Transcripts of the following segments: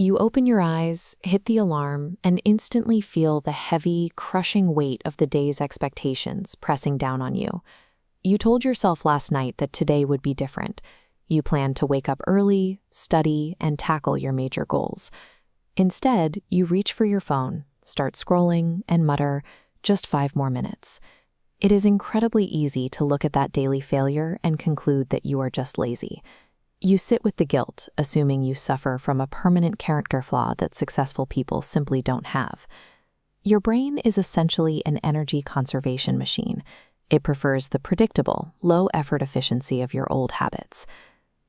You open your eyes, hit the alarm, and instantly feel the heavy, crushing weight of the day's expectations pressing down on you. You told yourself last night that today would be different. You planned to wake up early, study, and tackle your major goals. Instead, you reach for your phone, start scrolling, and mutter, "Just 5 more minutes." It is incredibly easy to look at that daily failure and conclude that you are just lazy. You sit with the guilt, assuming you suffer from a permanent character flaw that successful people simply don't have. Your brain is essentially an energy conservation machine. It prefers the predictable, low-effort efficiency of your old habits.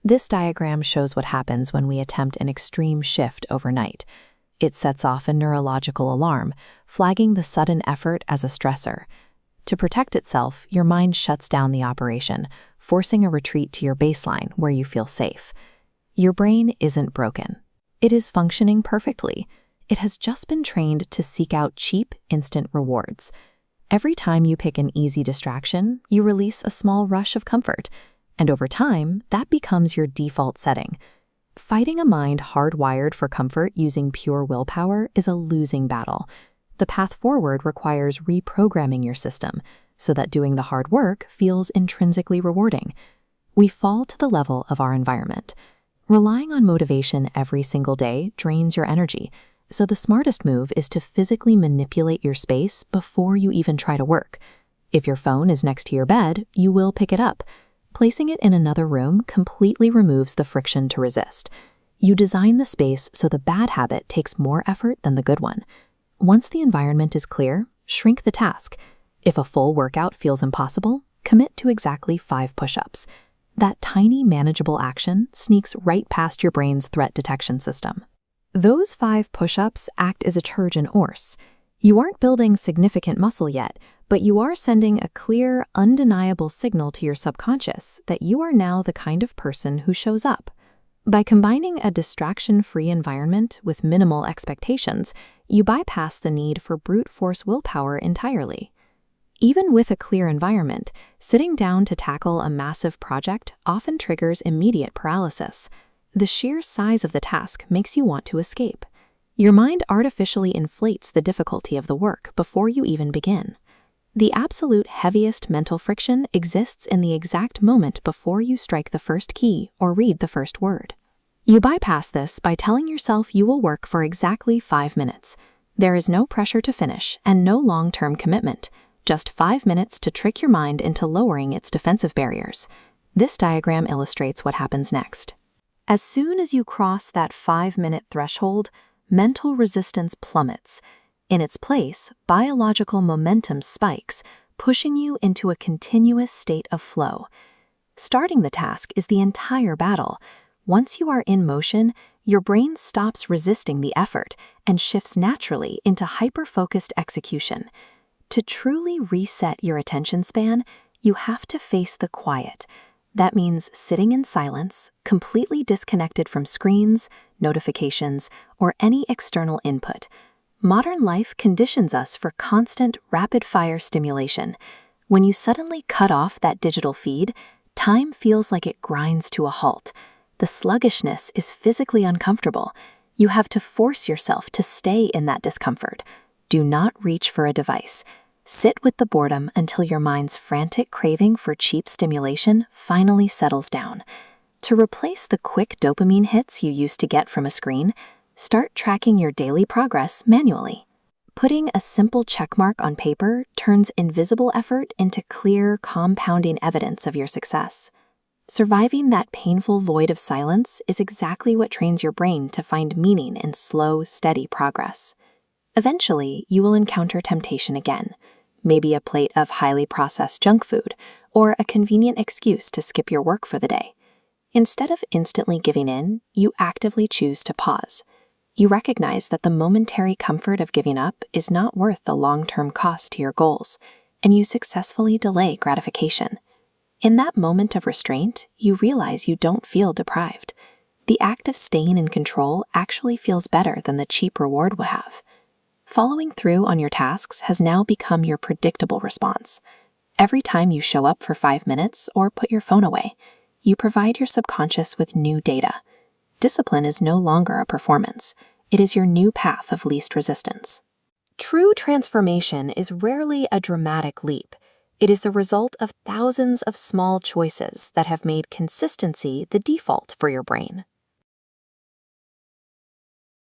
This diagram shows what happens when we attempt an extreme shift overnight. It sets off a neurological alarm, flagging the sudden effort as a stressor. To protect itself, your mind shuts down the operation, forcing a retreat to your baseline where you feel safe. Your brain isn't broken. It is functioning perfectly. It has just been trained to seek out cheap, instant rewards. Every time you pick an easy distraction, you release a small rush of comfort, and over time, that becomes your default setting. Fighting a mind hardwired for comfort using pure willpower is a losing battle. The path forward requires reprogramming your system so that doing the hard work feels intrinsically rewarding. We fall to the level of our environment. Relying on motivation every single day drains your energy, so the smartest move is to physically manipulate your space before you even try to work. If your phone is next to your bed, you will pick it up. Placing it in another room completely removes the friction to resist. You design the space so the bad habit takes more effort than the good one. Once the environment is clear, shrink the task. If a full workout feels impossible, commit to exactly 5 push-ups. That tiny, manageable action sneaks right past your brain's threat detection system. Those 5 push-ups act as a Trojan horse. You aren't building significant muscle yet, but you are sending a clear, undeniable signal to your subconscious that you are now the kind of person who shows up. By combining a distraction-free environment with minimal expectations, you bypass the need for brute force willpower entirely. Even with a clear environment, sitting down to tackle a massive project often triggers immediate paralysis. The sheer size of the task makes you want to escape. Your mind artificially inflates the difficulty of the work before you even begin. The absolute heaviest mental friction exists in the exact moment before you strike the first key or read the first word. You bypass this by telling yourself you will work for exactly 5 minutes. There is no pressure to finish and no long-term commitment, just 5 minutes to trick your mind into lowering its defensive barriers. This diagram illustrates what happens next. As soon as you cross that 5-minute threshold, mental resistance plummets. In its place, biological momentum spikes, pushing you into a continuous state of flow. Starting the task is the entire battle. Once you are in motion, your brain stops resisting the effort and shifts naturally into hyper-focused execution. To truly reset your attention span, you have to face the quiet. That means sitting in silence, completely disconnected from screens, notifications, or any external input. Modern life conditions us for constant, rapid-fire stimulation. When you suddenly cut off that digital feed, time feels like it grinds to a halt. The sluggishness is physically uncomfortable. You have to force yourself to stay in that discomfort. Do not reach for a device. Sit with the boredom until your mind's frantic craving for cheap stimulation finally settles down. To replace the quick dopamine hits you used to get from a screen, start tracking your daily progress manually. Putting a simple checkmark on paper turns invisible effort into clear, compounding evidence of your success. Surviving that painful void of silence is exactly what trains your brain to find meaning in slow, steady progress. Eventually, you will encounter temptation again, maybe a plate of highly processed junk food, or a convenient excuse to skip your work for the day. Instead of instantly giving in, you actively choose to pause. You recognize that the momentary comfort of giving up is not worth the long-term cost to your goals, and you successfully delay gratification. In that moment of restraint, you realize you don't feel deprived. The act of staying in control actually feels better than the cheap reward will have. Following through on your tasks has now become your predictable response. Every time you show up for 5 minutes or put your phone away, you provide your subconscious with new data. discipline is no longer a performance. It is your new path of least resistance. True transformation is rarely a dramatic leap. It is the result of thousands of small choices that have made consistency the default for your brain.